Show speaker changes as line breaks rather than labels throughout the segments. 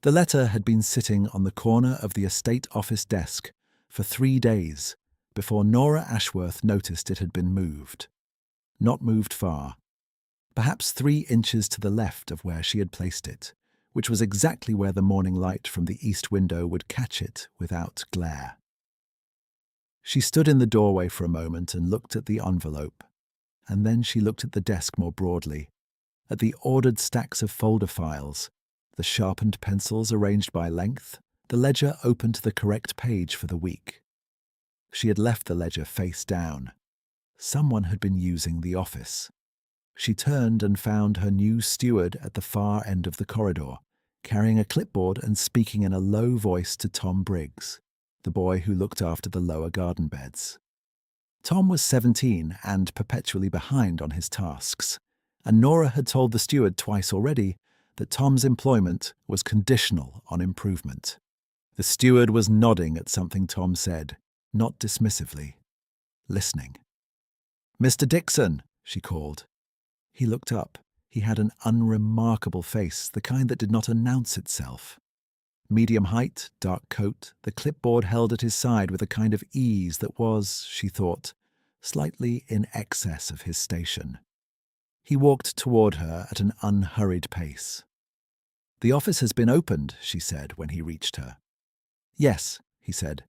The letter had been sitting on the corner of the estate office desk for 3 days before Nora Ashworth noticed it had been moved. Not moved far. Perhaps 3 inches to the left of where she had placed it, which was exactly where the morning light from the east window would catch it without glare. She stood in the doorway for a moment and looked at the envelope, and then she looked at the desk more broadly, at the ordered stacks of folder files, the sharpened pencils arranged by length, the ledger open to the correct page for the week. She had left the ledger face down. Someone had been using the office. She turned and found her new steward at the far end of the corridor, carrying a clipboard and speaking in a low voice to Tom Briggs, the boy who looked after the lower garden beds. Tom was 17 and perpetually behind on his tasks, and Nora had told the steward twice already that Tom's employment was conditional on improvement. The steward was nodding at something Tom said, not dismissively, listening. "Mr. Dixon," she called. He looked up. He had an unremarkable face, the kind that did not announce itself. Medium height, dark coat, the clipboard held at his side with a kind of ease that was, she thought, slightly in excess of his station. He walked toward her at an unhurried pace. "The office has been opened," she said when he reached her. "Yes," he said.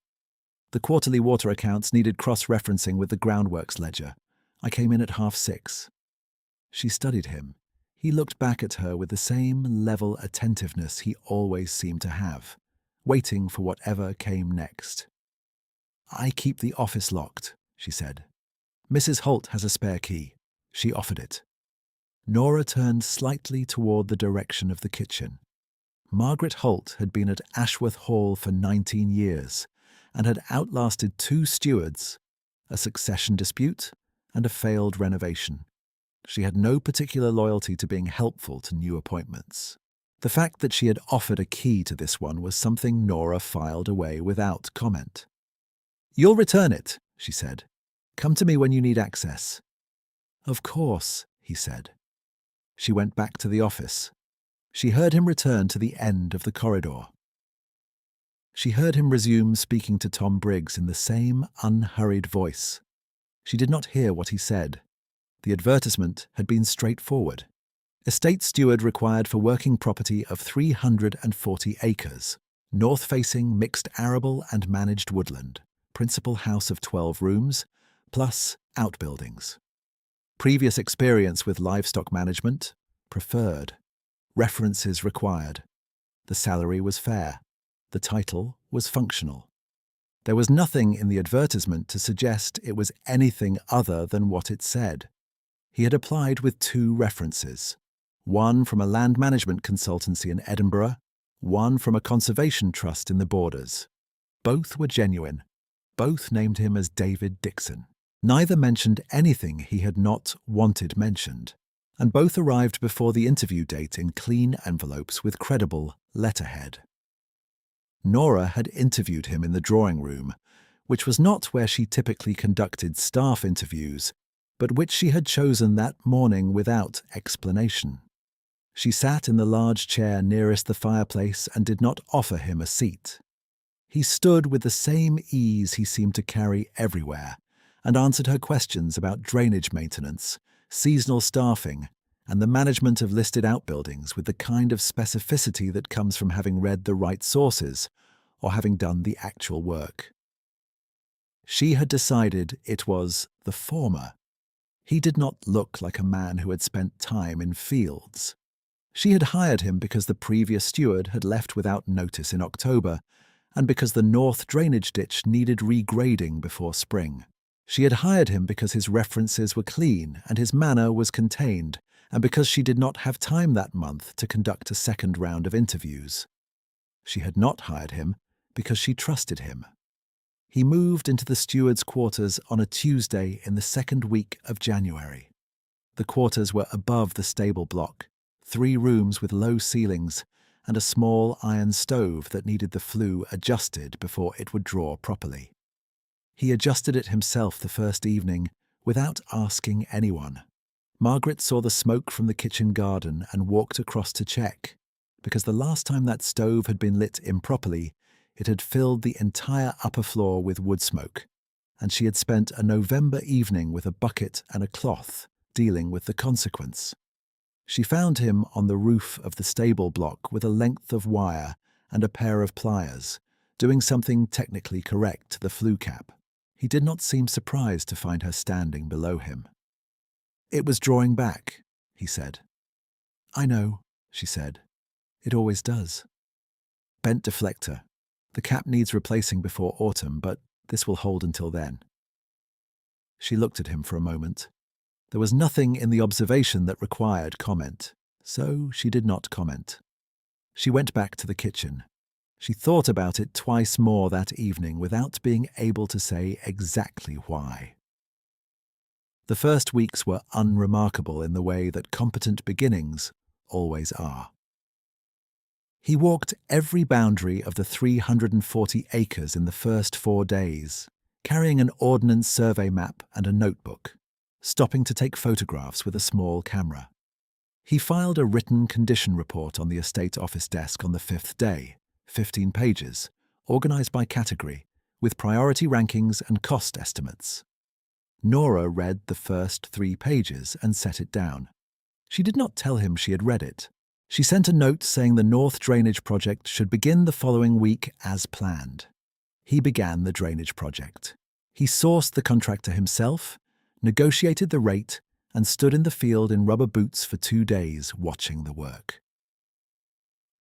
"The quarterly water accounts needed cross-referencing with the groundworks ledger. I came in at 6:30. She studied him. He looked back at her with the same level attentiveness he always seemed to have, waiting for whatever came next. "I keep the office locked," she said. "Mrs. Holt has a spare key." She offered it. Nora turned slightly toward the direction of the kitchen. Margaret Holt had been at Ashworth Hall for 19 years and had outlasted 2 stewards, a succession dispute, and a failed renovation. She had no particular loyalty to being helpful to new appointments. The fact that she had offered a key to this one was something Nora filed away without comment. "You'll return it," she said. "Come to me when you need access." "Of course," he said. She went back to the office. She heard him return to the end of the corridor. She heard him resume speaking to Tom Briggs in the same unhurried voice. She did not hear what he said. The advertisement had been straightforward. Estate steward required for working property of 340 acres, north-facing mixed arable and managed woodland, principal house of 12 rooms, plus outbuildings. Previous experience with livestock management, preferred. References required. The salary was fair. The title was functional. There was nothing in the advertisement to suggest it was anything other than what it said. He had applied with 2 references, one from a land management consultancy in Edinburgh, one from a conservation trust in the Borders. Both were genuine. Both named him as David Dixon. Neither mentioned anything he had not wanted mentioned, and both arrived before the interview date in clean envelopes with credible letterhead. Nora had interviewed him in the drawing room, which was not where she typically conducted staff interviews, but which she had chosen that morning without explanation. She sat in the large chair nearest the fireplace and did not offer him a seat. He stood with the same ease he seemed to carry everywhere, and answered her questions about drainage maintenance, seasonal staffing, and the management of listed outbuildings with the kind of specificity that comes from having read the right sources or having done the actual work. She had decided it was the former. He did not look like a man who had spent time in fields. She had hired him because the previous steward had left without notice in October, and because the north drainage ditch needed regrading before spring. She had hired him because his references were clean and his manner was contained, and because she did not have time that month to conduct a second round of interviews. She had not hired him because she trusted him. He moved into the steward's quarters on a Tuesday in the second week of January. The quarters were above the stable block, 3 rooms with low ceilings, and a small iron stove that needed the flue adjusted before it would draw properly. He adjusted it himself the first evening, without asking anyone. Margaret saw the smoke from the kitchen garden and walked across to check. because the last time that stove had been lit improperly, it had filled the entire upper floor with wood smoke, and she had spent a November evening with a bucket and a cloth dealing with the consequence. She found him on the roof of the stable block with a length of wire and a pair of pliers, doing something technically correct to the flue cap. He did not seem surprised to find her standing below him. "It was drawing back," he said. "I know," she said. "It always does." "Bent deflector. The cap needs replacing before autumn, but this will hold until then." She looked at him for a moment. There was nothing in the observation that required comment, so she did not comment. She went back to the kitchen. She thought about it twice more that evening without being able to say exactly why. The first weeks were unremarkable in the way that competent beginnings always are. He walked every boundary of the 340 acres in the first 4 days, carrying an ordnance survey map and a notebook, stopping to take photographs with a small camera. He filed a written condition report on the estate office desk on the 5th day, 15 pages, organized by category, with priority rankings and cost estimates. Nora read the first 3 pages and set it down. She did not tell him she had read it. She sent a note saying the North Drainage Project should begin the following week as planned. He began the drainage project. He sourced the contractor himself, negotiated the rate, and stood in the field in rubber boots for 2 days watching the work.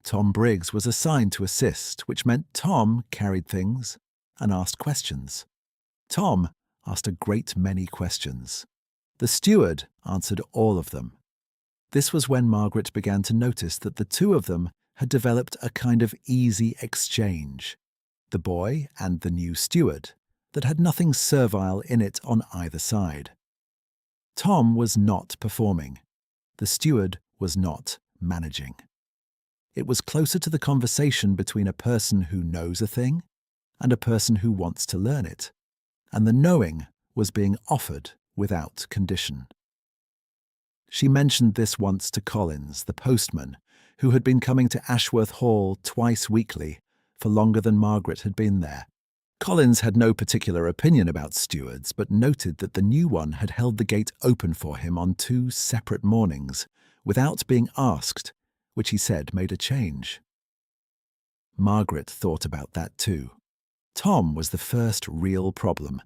Tom Briggs was assigned to assist, which meant Tom carried things and asked questions. Tom asked a great many questions. The steward answered all of them. This was when Margaret began to notice that the two of them had developed a kind of easy exchange, the boy and the new steward, that had nothing servile in it on either side. Tom was not performing. The steward was not managing. It was closer to the conversation between a person who knows a thing and a person who wants to learn it, and the knowing was being offered without condition. She mentioned this once to Collins, the postman, who had been coming to Ashworth Hall twice weekly for longer than Margaret had been there. Collins had no particular opinion about stewards, but noted that the new one had held the gate open for him on 2 separate mornings, without being asked, which he said made a change. Margaret thought about that too. Tom was the first real problem,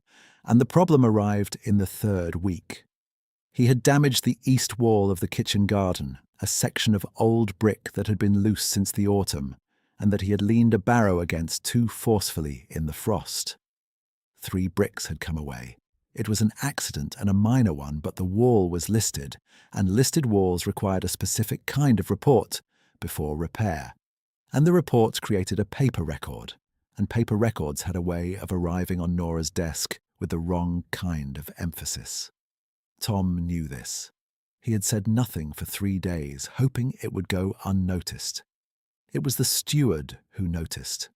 and the problem arrived in the 3rd week. He had damaged the east wall of the kitchen garden, a section of old brick that had been loose since the autumn, and that he had leaned a barrow against too forcefully in the frost. 3 bricks had come away. It was an accident and a minor one, but the wall was listed, and listed walls required a specific kind of report before repair. And the report created a paper record, and paper records had a way of arriving on Nora's desk with the wrong kind of emphasis. Tom knew this. He had said nothing for 3 days, hoping it would go unnoticed. It was the steward who noticed.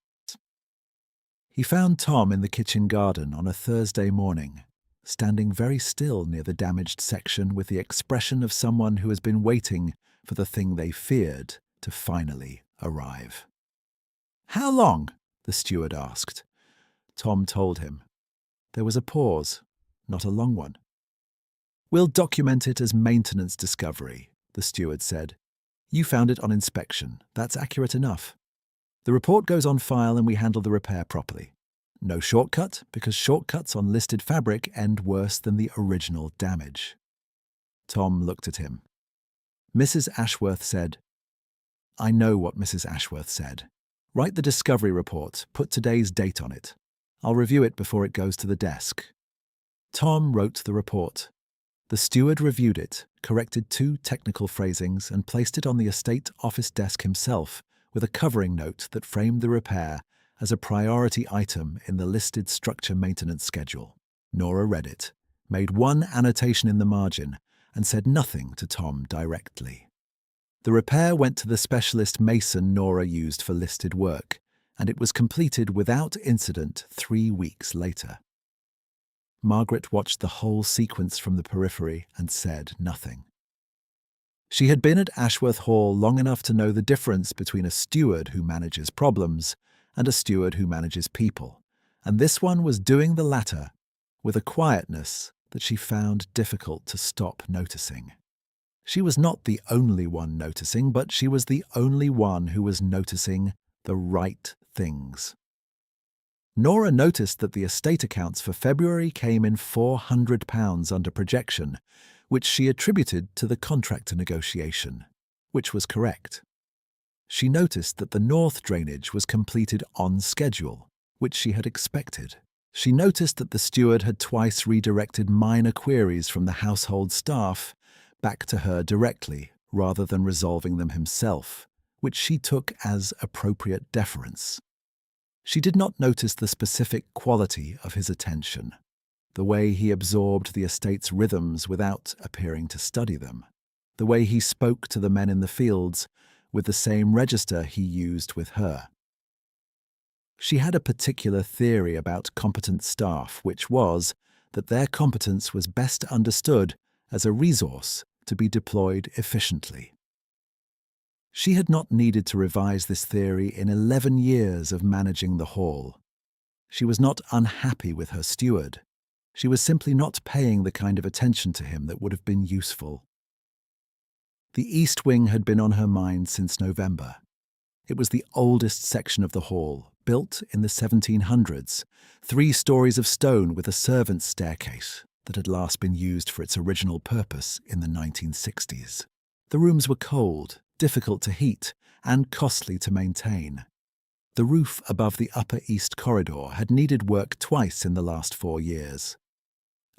He found Tom in the kitchen garden on a Thursday morning, standing very still near the damaged section with the expression of someone who has been waiting for the thing they feared to finally arrive. "How long?" the steward asked. Tom told him. There was a pause, not a long one. "We'll document it as maintenance discovery," the steward said. "You found it on inspection. That's accurate enough. The report goes on file and we handle the repair properly. No shortcut, because shortcuts on listed fabric end worse than the original damage." Tom looked at him. Mrs. Ashworth said, "I know what Mrs. Ashworth said. Write the discovery report, put today's date on it. I'll review it before it goes to the desk." Tom wrote the report. The steward reviewed it, corrected 2 technical phrasings, and placed it on the estate office desk himself with a covering note that framed the repair as a priority item in the listed structure maintenance schedule. Nora read it, made one annotation in the margin, and said nothing to Tom directly. The repair went to the specialist mason Nora used for listed work, and it was completed without incident 3 weeks later. Margaret watched the whole sequence from the periphery and said nothing. She had been at Ashworth Hall long enough to know the difference between a steward who manages problems and a steward who manages people, and this one was doing the latter with a quietness that she found difficult to stop noticing. She was not the only one noticing, but she was the only one who was noticing the right things. Nora noticed that the estate accounts for February came in £400 under projection, which she attributed to the contractor negotiation, which was correct. She noticed that the north drainage was completed on schedule, which she had expected. She noticed that the steward had twice redirected minor queries from the household staff back to her directly, rather than resolving them himself, which she took as appropriate deference. She did not notice the specific quality of his attention, the way he absorbed the estate's rhythms without appearing to study them, the way he spoke to the men in the fields with the same register he used with her. She had a particular theory about competent staff, which was that their competence was best understood as a resource to be deployed efficiently. She had not needed to revise this theory in 11 years of managing the hall. She was not unhappy with her steward. She was simply not paying the kind of attention to him that would have been useful. The east wing had been on her mind since November. It was the oldest section of the hall, built in the 1700s, 3 stories of stone with a servant's staircase that had last been used for its original purpose in the 1960s. The rooms were cold, difficult to heat, and costly to maintain. The roof above the upper east corridor had needed work twice in the last 4 years.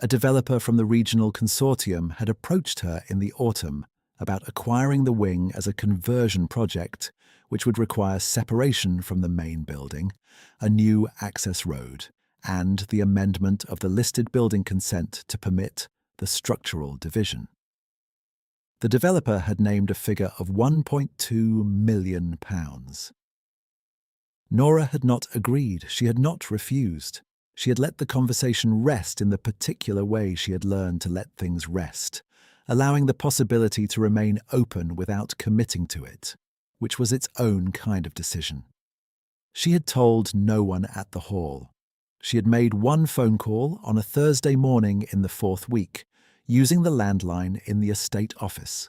A developer from the regional consortium had approached her in the autumn about acquiring the wing as a conversion project, which would require separation from the main building, a new access road, and the amendment of the listed building consent to permit the structural division. The developer had named a figure of £1.2 million. Nora had not agreed. She had not refused. She had let the conversation rest in the particular way she had learned to let things rest, allowing the possibility to remain open without committing to it, which was its own kind of decision. She had told no one at the hall. She had made one phone call on a Thursday morning in the 4th week, using the landline in the estate office.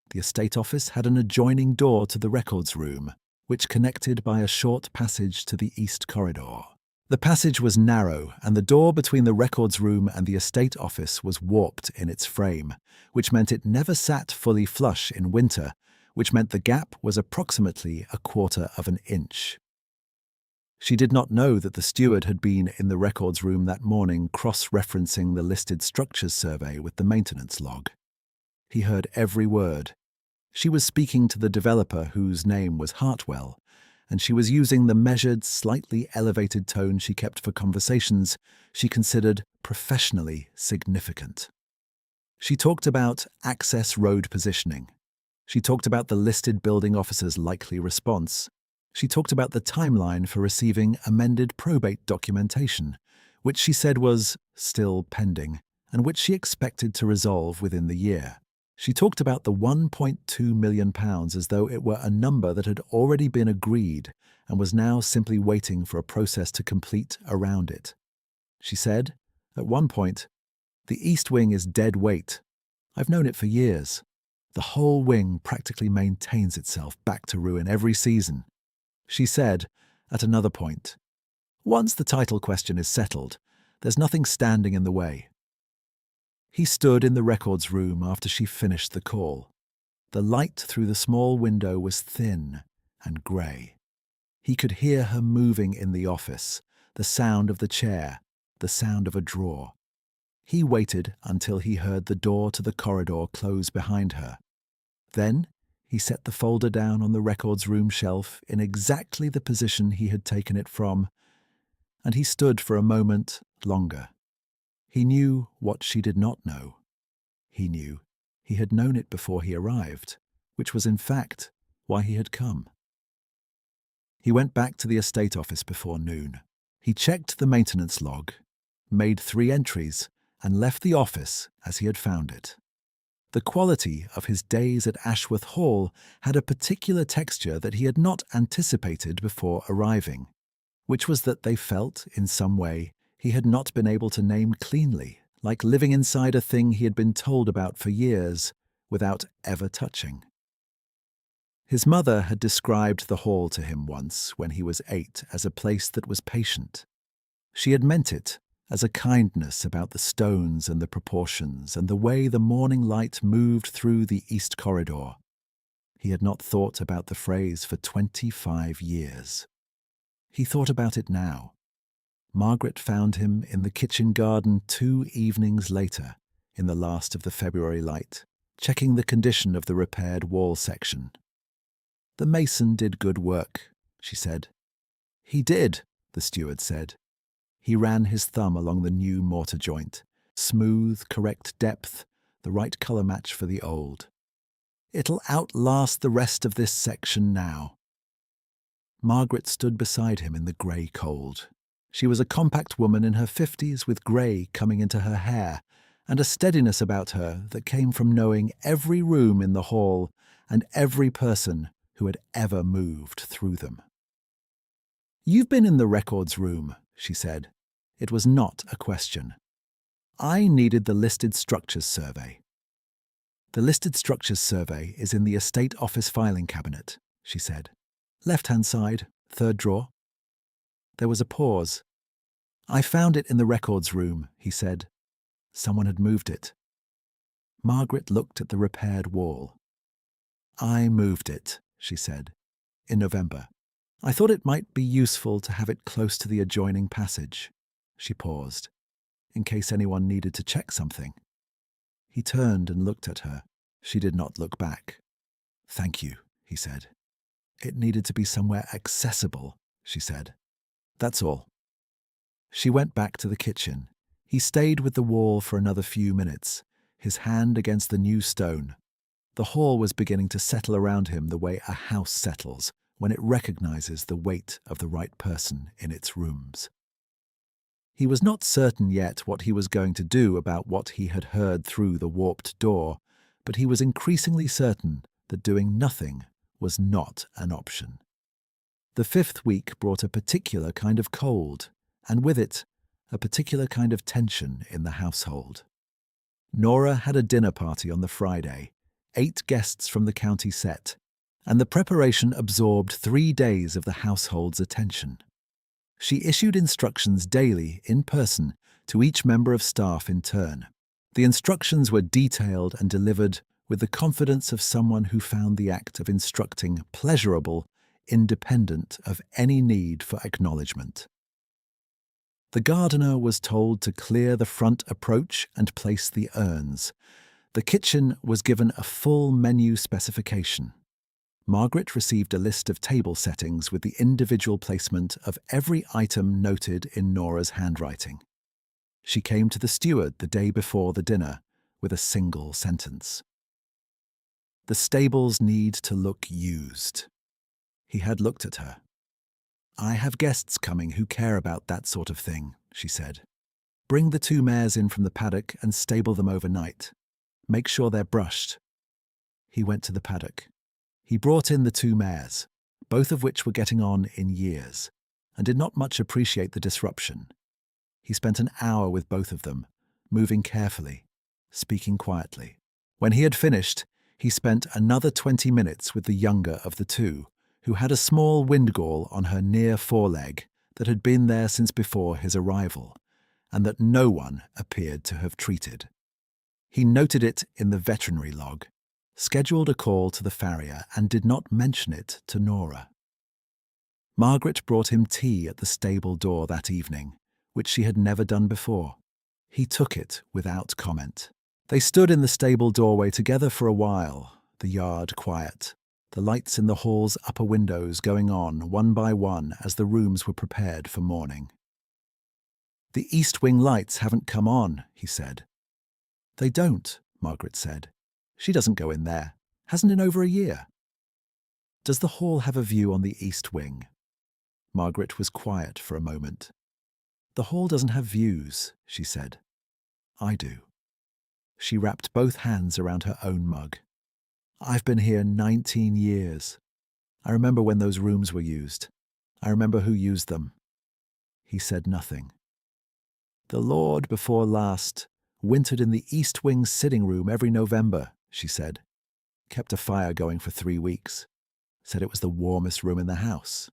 The estate office had an adjoining door to the records room, which connected by a short passage to the east corridor. The passage was narrow, and the door between the records room and the estate office was warped in its frame, which meant it never sat fully flush in winter, which meant the gap was approximately 1/4 of an inch. She did not know that the steward had been in the records room that morning cross-referencing the listed structures survey with the maintenance log. He heard every word. She was speaking to the developer whose name was Hartwell, and she was using the measured, slightly elevated tone she kept for conversations she considered professionally significant. She talked about access road positioning. She talked about the listed building officer's likely response. She talked about the timeline for receiving amended probate documentation, which she said was still pending, and which she expected to resolve within the year. She talked about the £1.2 million as though it were a number that had already been agreed and was now simply waiting for a process to complete around it. She said, at one point, "The East Wing is dead weight. I've known it for years. The whole wing practically maintains itself back to ruin every season." She said, at another point, "Once the title question is settled, there's nothing standing in the way." He stood in the records room after she finished the call. The light through the small window was thin and grey. He could hear her moving in the office, the sound of the chair, the sound of a drawer. He waited until he heard the door to the corridor close behind her. Then he set the folder down on the records room shelf in exactly the position he had taken it from, and he stood for a moment longer. He knew what she did not know. He knew he had known it before he arrived, which was in fact why he had come. He went back to the estate office before noon. He checked the maintenance log, made 3 entries, and left the office as he had found it. The quality of his days at Ashworth Hall had a particular texture that he had not anticipated before arriving, which was that they felt, in some way, he had not been able to name cleanly, like living inside a thing he had been told about for years, without ever touching. His mother had described the hall to him once, when he was 8, as a place that was patient. She had meant it as a kindness about the stones and the proportions and the way the morning light moved through the east corridor. He had not thought about the phrase for 25 years. He thought about it now. Margaret found him in the kitchen garden 2 evenings later, in the last of the February light, checking the condition of the repaired wall section. "The mason did good work," she said. "He did," the steward said. He ran his thumb along the new mortar joint. Smooth, correct depth, the right colour match for the old. "It'll outlast the rest of this section now." Margaret stood beside him in the grey cold. She was a compact woman in her 50s with grey coming into her hair and a steadiness about her that came from knowing every room in the hall and every person who had ever moved through them. "You've been in the records room," she said. It was not a question. "I needed the listed structures survey." "The listed structures survey is in the estate office filing cabinet," she said. "Left-hand side, 3rd drawer." There was a pause. "I found it in the records room," he said. Someone had moved it. Margaret looked at the repaired wall. "I moved it," she said, "in November. I thought it might be useful to have it close to the adjoining passage." She paused, in case anyone needed to check something. He turned and looked at her. She did not look back. "Thank you," he said. "It needed to be somewhere accessible," she said. "That's all." She went back to the kitchen. He stayed with the wall for another few minutes, his hand against the new stone. The hall was beginning to settle around him the way a house settles when it recognizes the weight of the right person in its rooms. He was not certain yet what he was going to do about what he had heard through the warped door, but he was increasingly certain that doing nothing was not an option. The 5th week brought a particular kind of cold, and with it, a particular kind of tension in the household. Nora had a dinner party on the Friday, 8 guests from the county set, and the preparation absorbed 3 days of the household's attention. She issued instructions daily, in person, to each member of staff in turn. The instructions were detailed and delivered with the confidence of someone who found the act of instructing pleasurable, independent of any need for acknowledgement. The gardener was told to clear the front approach and place the urns. The kitchen was given a full menu specification. Margaret received a list of table settings with the individual placement of every item noted in Nora's handwriting. She came to the steward the day before the dinner with a single sentence. "The stables need to look used." He had looked at her. "I have guests coming who care about that sort of thing," she said. "Bring the 2 mares in from the paddock and stable them overnight. Make sure they're brushed." He went to the paddock. He brought in the 2 mares, both of which were getting on in years, and did not much appreciate the disruption. He spent an hour with both of them, moving carefully, speaking quietly. When he had finished, he spent another 20 minutes with the younger of the 2, who had a small windgall on her near foreleg that had been there since before his arrival, and that no one appeared to have treated. He noted it in the veterinary log, scheduled a call to the farrier, and did not mention it to Nora. Margaret brought him tea at the stable door that evening, which she had never done before. He took it without comment. They stood in the stable doorway together for a while, the yard quiet, the lights in the hall's upper windows going on one by one as the rooms were prepared for morning. "The east wing lights haven't come on," he said. "They don't," Margaret said. "She doesn't go in there. Hasn't in over a year." "Does the hall have a view on the east wing?" Margaret was quiet for a moment. "The hall doesn't have views," she said. "I do." She wrapped both hands around her own mug. "I've been here 19 years. I remember when those rooms were used. I remember who used them." He said nothing. "The Lord before last wintered in the East Wing sitting room every November," she said. "Kept a fire going for 3 weeks. Said it was the warmest room in the house."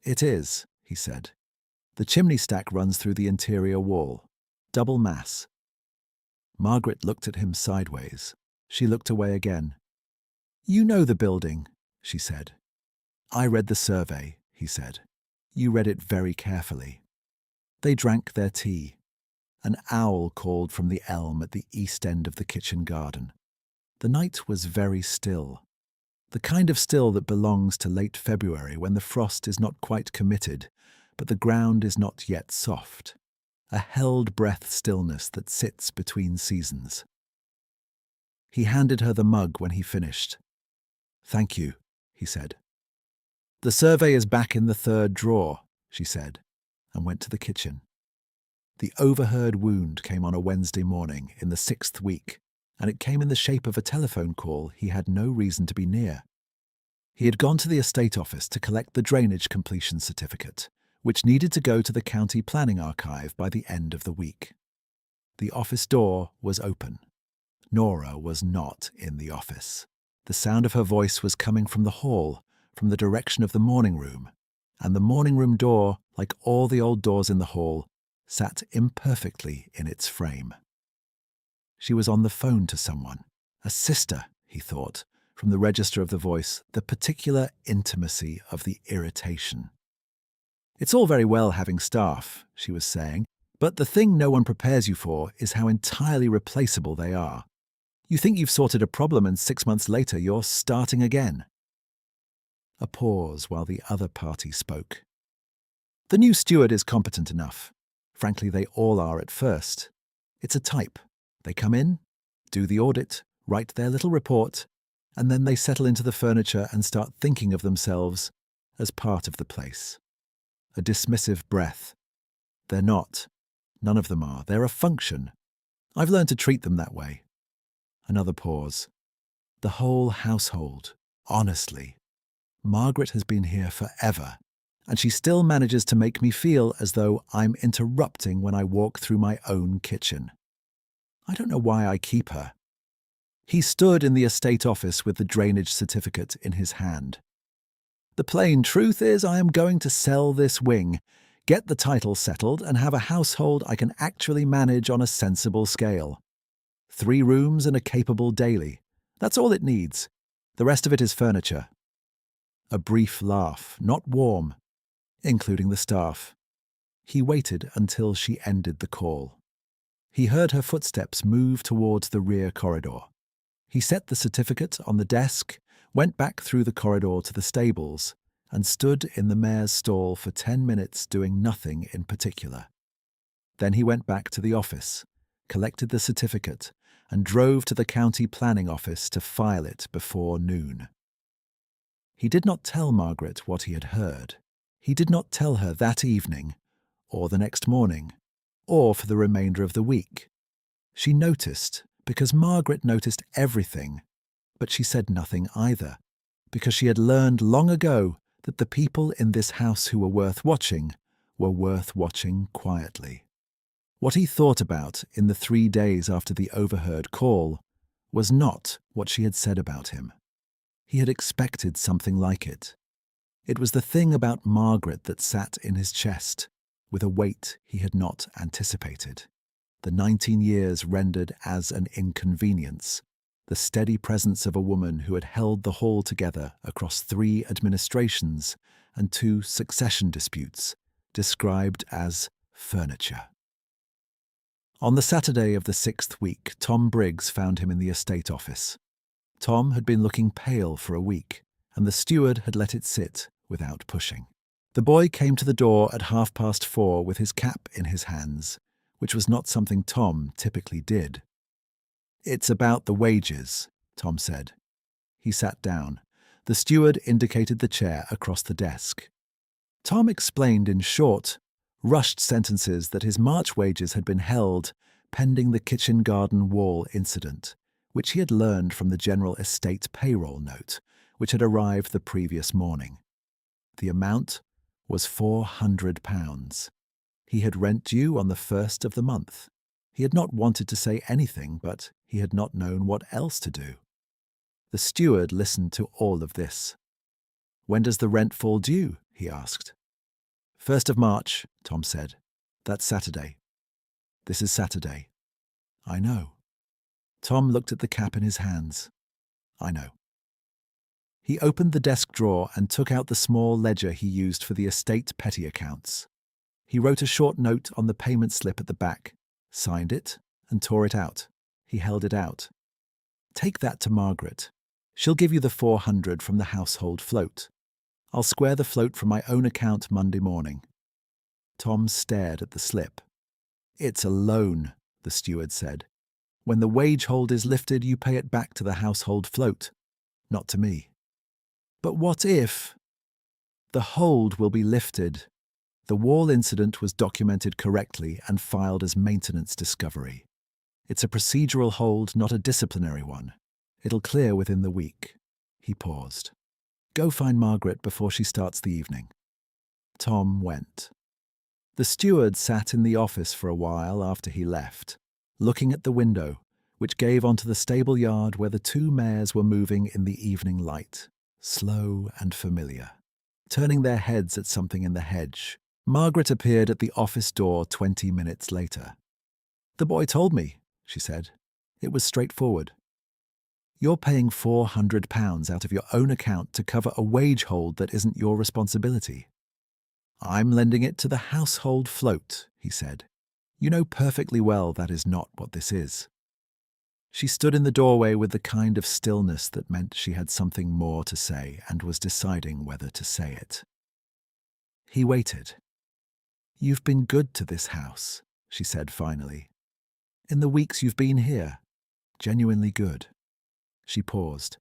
"It is," he said. "The chimney stack runs through the interior wall. Double mass." Margaret looked at him sideways. She looked away again. "You know the building," she said. "I read the survey," he said. "You read it very carefully." They drank their tea. An owl called from the elm at the east end of the kitchen garden. The night was very still. The kind of still that belongs to late February when the frost is not quite committed, but the ground is not yet soft. A held-breath stillness that sits between seasons. He handed her the mug when he finished. "Thank you," he said. "The survey is back in the 3rd drawer," she said, and went to the kitchen. The overheard wound came on a Wednesday morning in the 6th week, and it came in the shape of a telephone call he had no reason to be near. He had gone to the estate office to collect the drainage completion certificate, which needed to go to the county planning archive by the end of the week. The office door was open. Nora was not in the office. The sound of her voice was coming from the hall, from the direction of the morning room, and the morning room door, like all the old doors in the hall, sat imperfectly in its frame. She was on the phone to someone. A sister, he thought, from the register of the voice, the particular intimacy of the irritation. "It's all very well having staff," she was saying, "but the thing no one prepares you for is how entirely replaceable they are. You think you've sorted a problem and 6 months later you're starting again." A pause while the other party spoke. "The new steward is competent enough. Frankly, they all are at first. It's a type. They come in, do the audit, write their little report, and then they settle into the furniture and start thinking of themselves as part of the place." A dismissive breath. "They're not. None of them are. They're a function. I've learned to treat them that way." Another pause. "The whole household. Honestly. Margaret has been here forever, and she still manages to make me feel as though I'm interrupting when I walk through my own kitchen. I don't know why I keep her." He stood in the estate office with the drainage certificate in his hand. "The plain truth is I am going to sell this wing, get the title settled, and have a household I can actually manage on a sensible scale. 3 rooms and a capable daily. That's all it needs. The rest of it is furniture." A brief laugh, not warm, including the staff. He waited until she ended the call. He heard her footsteps move towards the rear corridor. He set the certificate on the desk, went back through the corridor to the stables, and stood in the mare's stall for 10 minutes doing nothing in particular. Then he went back to the office, collected the certificate, and drove to the county planning office to file it before noon. He did not tell Margaret what he had heard. He did not tell her that evening, or the next morning, or for the remainder of the week. She noticed, because Margaret noticed everything, but she said nothing either, because she had learned long ago that the people in this house who were worth watching quietly. What he thought about in the 3 days after the overheard call was not what she had said about him. He had expected something like it. It was the thing about Margaret that sat in his chest, with a weight he had not anticipated. The 19 years rendered as an inconvenience, the steady presence of a woman who had held the hall together across 3 administrations and 2 succession disputes, described as furniture. On the Saturday of the 6th week, Tom Briggs found him in the estate office. Tom had been looking pale for a week, and the steward had let it sit without pushing. The boy came to the door at 4:30 with his cap in his hands, which was not something Tom typically did. "It's about the wages," Tom said. He sat down. The steward indicated the chair across the desk. Tom explained in short, rushed sentences that his March wages had been held pending the kitchen garden wall incident, which he had learned from the general estate payroll note, which had arrived the previous morning. The amount was £400. He had rent due on the 1st of the month. He had not wanted to say anything, but he had not known what else to do. The steward listened to all of this. "When does the rent fall due?" he asked. "1st of March, Tom said. "That's Saturday." "This is Saturday." "I know." Tom looked at the cap in his hands. "I know." He opened the desk drawer and took out the small ledger he used for the estate petty accounts. He wrote a short note on the payment slip at the back, signed it, and tore it out. He held it out. "Take that to Margaret. She'll give you the 400 from the household float. I'll square the float from my own account Monday morning." Tom stared at the slip. "It's a loan," the steward said. "When the wage hold is lifted, you pay it back to the household float, not to me." "But what if—" "The hold will be lifted. The wall incident was documented correctly and filed as maintenance discovery. It's a procedural hold, not a disciplinary one. It'll clear within the week." He paused. "Go find Margaret before she starts the evening." Tom went. The steward sat in the office for a while after he left, looking at the window, which gave onto the stable yard where the two mares were moving in the evening light, slow and familiar, turning their heads at something in the hedge. Margaret appeared at the office door 20 minutes later. "The boy told me," she said. "It was straightforward. You're paying £400 out of your own account to cover a wage hold that isn't your responsibility." "I'm lending it to the household float," he said. "You know perfectly well that is not what this is." She stood in the doorway with the kind of stillness that meant she had something more to say and was deciding whether to say it. He waited. "You've been good to this house," she said finally. "In the weeks you've been here. Genuinely good." She paused.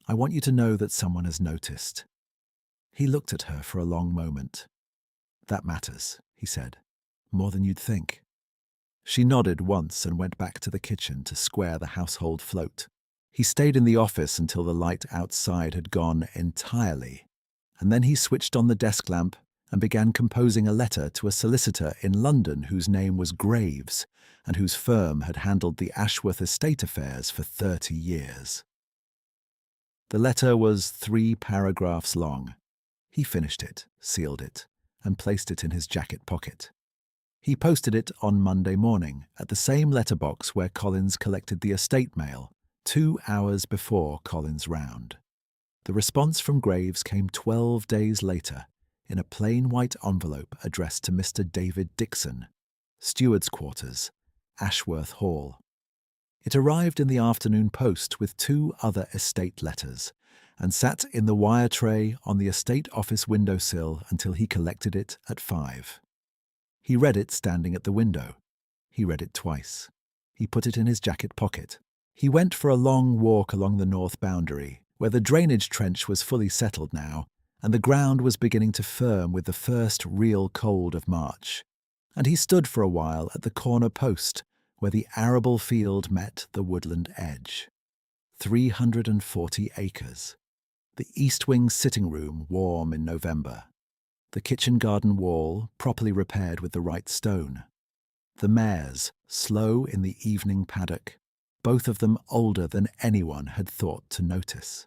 "I want you to know that someone has noticed." He looked at her for a long moment. "That matters," he said. "More than you'd think." She nodded once and went back to the kitchen to square the household float. He stayed in the office until the light outside had gone entirely, and then he switched on the desk lamp and began composing a letter to a solicitor in London whose name was Graves and whose firm had handled the Ashworth estate affairs for 30 years. The letter was 3 paragraphs long. He finished it, sealed it, and placed it in his jacket pocket. He posted it on Monday morning at the same letterbox where Collins collected the estate mail, 2 hours before Collins' round. The response from Graves came 12 days later in a plain white envelope addressed to Mr. David Dixon, Steward's Quarters, Ashworth Hall. It arrived in the afternoon post with 2 other estate letters and sat in the wire tray on the estate office windowsill until he collected it at 5. He read it standing at the window. He read it twice. He put it in his jacket pocket. He went for a long walk along the north boundary, where the drainage trench was fully settled now, and the ground was beginning to firm with the first real cold of March. And he stood for a while at the corner post, where the arable field met the woodland edge. 340 acres. The east wing sitting room warm in November. The kitchen garden wall properly repaired with the right stone. The mares slow in the evening paddock, both of them older than anyone had thought to notice.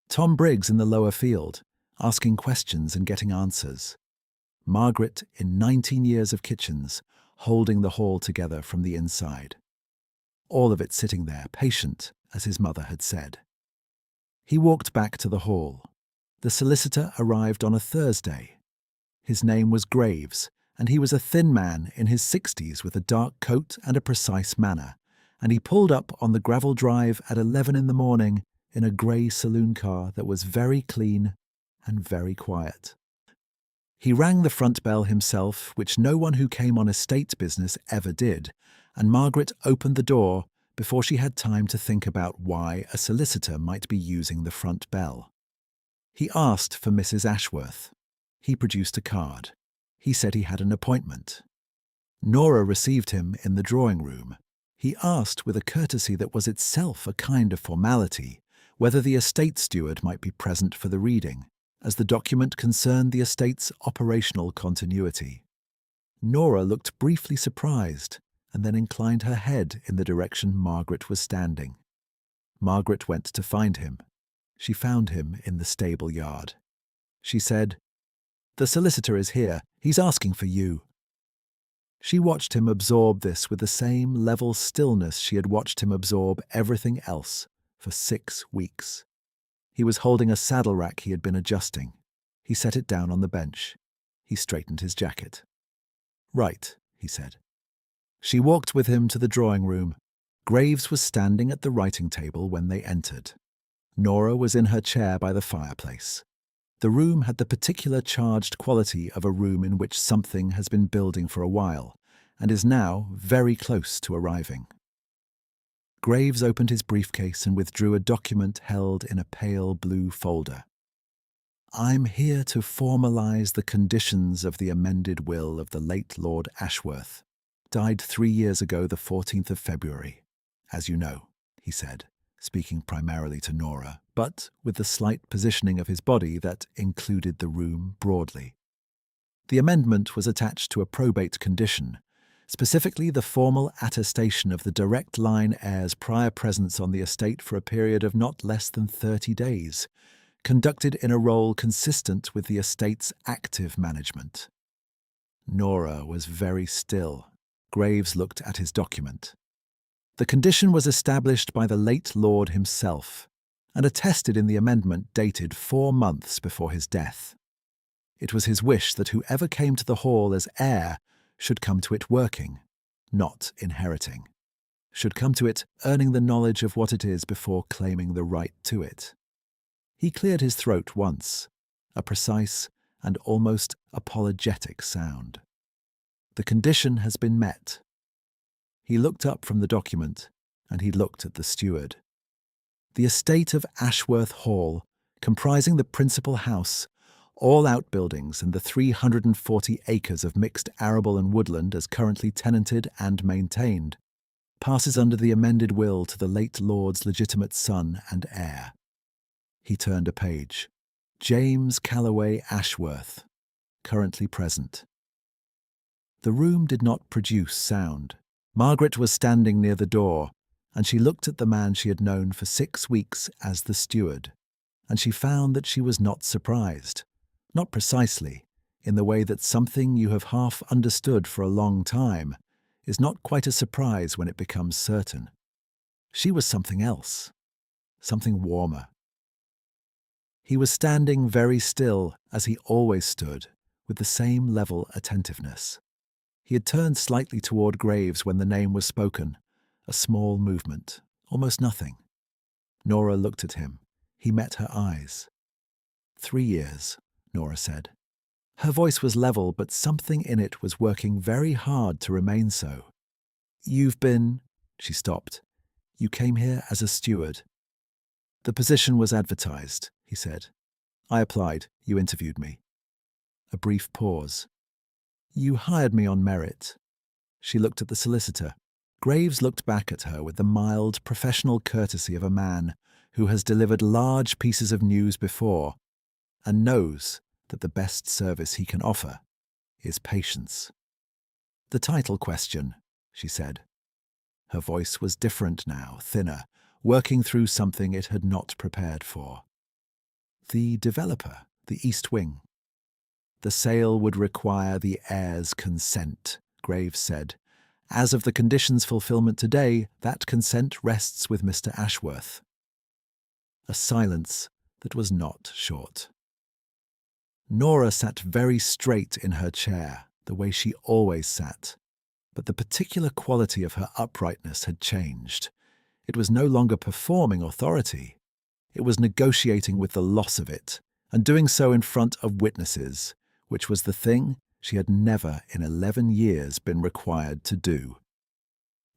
Tom Briggs in the lower field, asking questions and getting answers. Margaret, in 19 years of kitchens, holding the hall together from the inside. All of it sitting there, patient, as his mother had said. He walked back to the hall. The solicitor arrived on a Thursday. His name was Graves, and he was a thin man in his 60s with a dark coat and a precise manner, and he pulled up on the gravel drive at 11 in the morning in a grey saloon car that was very clean and very quiet. He rang the front bell himself, which no one who came on estate business ever did, and Margaret opened the door before she had time to think about why a solicitor might be using the front bell. He asked for Mrs. Ashworth. He produced a card. He said he had an appointment. Nora received him in the drawing room. He asked with a courtesy that was itself a kind of formality whether the estate steward might be present for the reading, as the document concerned the estate's operational continuity. Nora looked briefly surprised and then inclined her head in the direction Margaret was standing. Margaret went to find him. She found him in the stable yard. She said, "The solicitor is here. He's asking for you." She watched him absorb this with the same level stillness she had watched him absorb everything else for 6 weeks. He was holding a saddle rack he had been adjusting. He set it down on the bench. He straightened his jacket. "Right," he said. She walked with him to the drawing room. Graves was standing at the writing table when they entered. Nora was in her chair by the fireplace. The room had the particular charged quality of a room in which something has been building for a while and is now very close to arriving. Graves opened his briefcase and withdrew a document held in a pale blue folder. "I'm here to formalize the conditions of the amended will of the late Lord Ashworth. Died 3 years ago, the 14th of February, as you know," he said, speaking primarily to Nora, but with the slight positioning of his body that included the room broadly. The amendment was attached to a probate condition, specifically the formal attestation of the direct line heir's prior presence on the estate for a period of not less than 30 days, conducted in a role consistent with the estate's active management. Nora was very still. Graves looked at his document. The condition was established by the late Lord himself and attested in the amendment dated 4 months before his death. It was his wish that whoever came to the hall as heir should come to it working, not inheriting, should come to it earning the knowledge of what it is before claiming the right to it. He cleared his throat once, a precise and almost apologetic sound. "The condition has been met." He looked up from the document, and he looked at the steward. The estate of Ashworth Hall, comprising the principal house, all outbuildings and the 340 acres of mixed arable and woodland as currently tenanted and maintained, passes under the amended will to the late Lord's legitimate son and heir. He turned a page. "James Calloway Ashworth, currently present." The room did not produce sound. Margaret was standing near the door, and she looked at the man she had known for 6 weeks as the steward, and she found that she was not surprised. Not precisely, in the way that something you have half understood for a long time is not quite a surprise when it becomes certain. She was something else, something warmer. He was standing very still, as he always stood, with the same level attentiveness. He had turned slightly toward Graves when the name was spoken, a small movement, almost nothing. Nora looked at him. He met her eyes. 3 years, Nora said. Her voice was level, but something in it was working very hard to remain so. "You've been—" She stopped. "You came here as a steward." "The position was advertised," he said. "I applied. You interviewed me." A brief pause. "You hired me on merit." She looked at the solicitor. Graves looked back at her with the mild, professional courtesy of a man who has delivered large pieces of news before and knows that the best service he can offer is patience. "The title question," she said. Her voice was different now, thinner, working through something it had not prepared for. "The developer, the East Wing." "The sale would require the heir's consent," Graves said. "As of the conditions' fulfillment today, that consent rests with Mr. Ashworth." A silence that was not short. Nora sat very straight in her chair, the way she always sat, but the particular quality of her uprightness had changed. It was no longer performing authority. It was negotiating with the loss of it, and doing so in front of witnesses, which was the thing she had never in 11 years been required to do.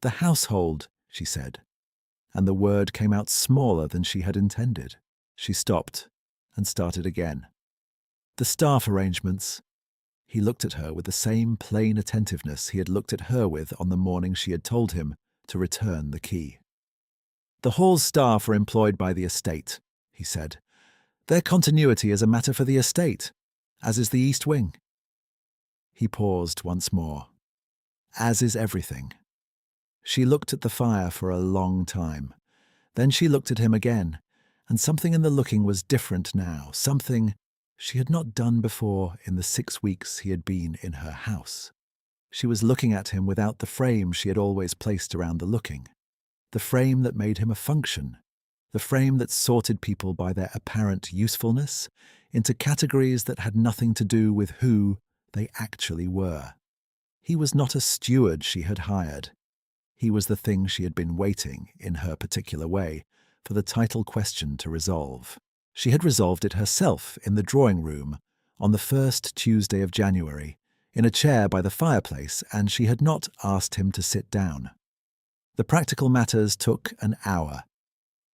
"The household," she said, and the word came out smaller than she had intended. She stopped and started again. "The staff arrangements." He looked at her with the same plain attentiveness he had looked at her with on the morning she had told him to return the key. "The hall's staff are employed by the estate," he said. "Their continuity is a matter for the estate, as is the East Wing." He paused once more. "As is everything." She looked at the fire for a long time. Then she looked at him again, and something in the looking was different now, something she had not done before in the 6 weeks he had been in her house. She was looking at him without the frame she had always placed around the looking, the frame that made him a function, the frame that sorted people by their apparent usefulness into categories that had nothing to do with who they actually were. He was not a steward she had hired. He was the thing she had been waiting, in her particular way, for the title question to resolve. She had resolved it herself in the drawing room on the first Tuesday of January, in a chair by the fireplace, and she had not asked him to sit down. The practical matters took an hour.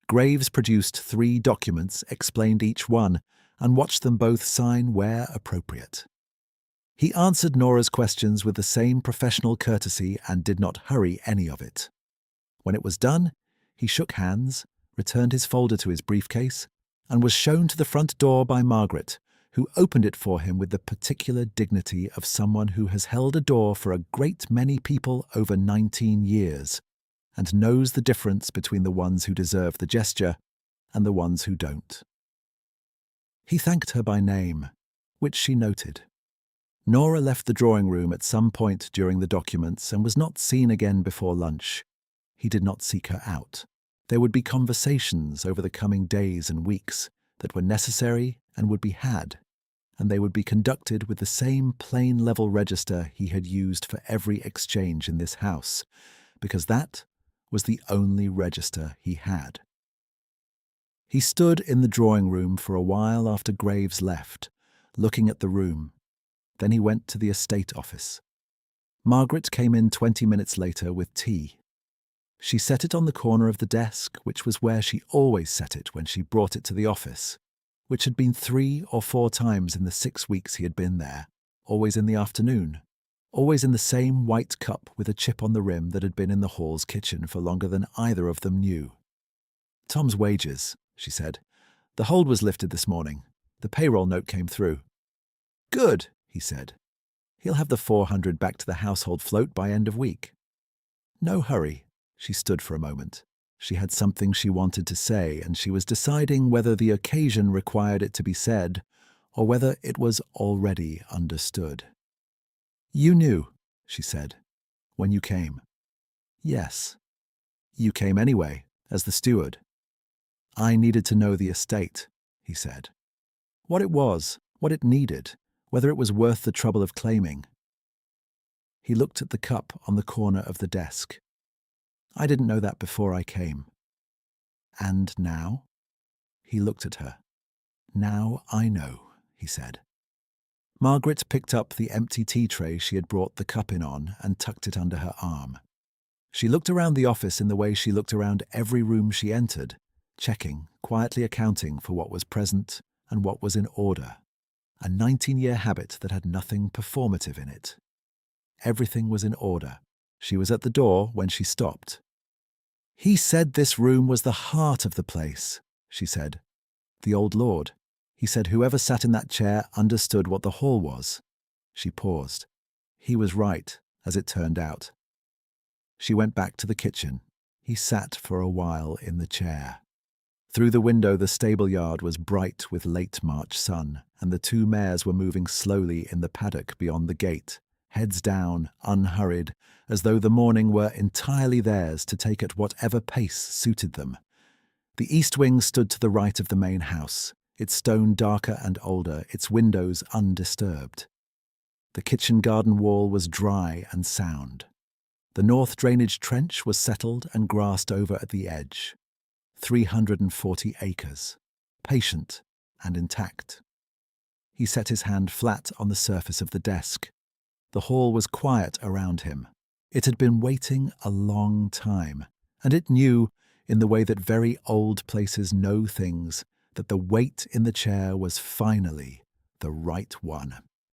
Graves produced 3 documents, explained each one, and watched them both sign where appropriate. He answered Nora's questions with the same professional courtesy and did not hurry any of it. When it was done, he shook hands, returned his folder to his briefcase, and was shown to the front door by Margaret, who opened it for him with the particular dignity of someone who has held a door for a great many people over 19 years, and knows the difference between the ones who deserve the gesture and the ones who don't. He thanked her by name, which she noted. Nora left the drawing room at some point during the documents and was not seen again before lunch. He did not seek her out. There would be conversations over the coming days and weeks that were necessary and would be had, and they would be conducted with the same plain-level register he had used for every exchange in this house, because that was the only register he had. He stood in the drawing room for a while after Graves left, looking at the room. Then he went to the estate office. Margaret came in 20 minutes later with tea. She set it on the corner of the desk, which was where she always set it when she brought it to the office, which had been 3 or 4 times in the 6 weeks he had been there, always in the afternoon, always in the same white cup with a chip on the rim that had been in the hall's kitchen for longer than either of them knew. "Tom's wages," she said. "The hold was lifted this morning. The payroll note came through." "Good," he said. "He'll have the 400 back to the household float by end of week." "No hurry." She stood for a moment. She had something she wanted to say, and she was deciding whether the occasion required it to be said or whether it was already understood. "You knew," she said, "when you came." "Yes." "You came anyway, as the steward." "I needed to know the estate," he said. "What it was, what it needed, whether it was worth the trouble of claiming." He looked at the cup on the corner of the desk. "I didn't know that before I came." "And now?" He looked at her. "Now I know," he said. Margaret picked up the empty tea tray she had brought the cup in on and tucked it under her arm. She looked around the office in the way she looked around every room she entered, checking, quietly accounting for what was present and what was in order. A 19-year habit that had nothing performative in it. Everything was in order. She was at the door when she stopped. "He said this room was the heart of the place," she said. "The old lord. He said whoever sat in that chair understood what the hall was." She paused. He was right, as it turned out. She went back to the kitchen. He sat for a while in the chair. Through the window the stable yard was bright with late March sun, and the 2 mares were moving slowly in the paddock beyond the gate, heads down, unhurried, as though the morning were entirely theirs to take at whatever pace suited them. The east wing stood to the right of the main house, its stone darker and older, its windows undisturbed. The kitchen garden wall was dry and sound. The north drainage trench was settled and grassed over at the edge. 340 acres, patient and intact. He set his hand flat on the surface of the desk. The hall was quiet around him. It had been waiting a long time, and it knew, in the way that very old places know things, that the weight in the chair was finally the right one.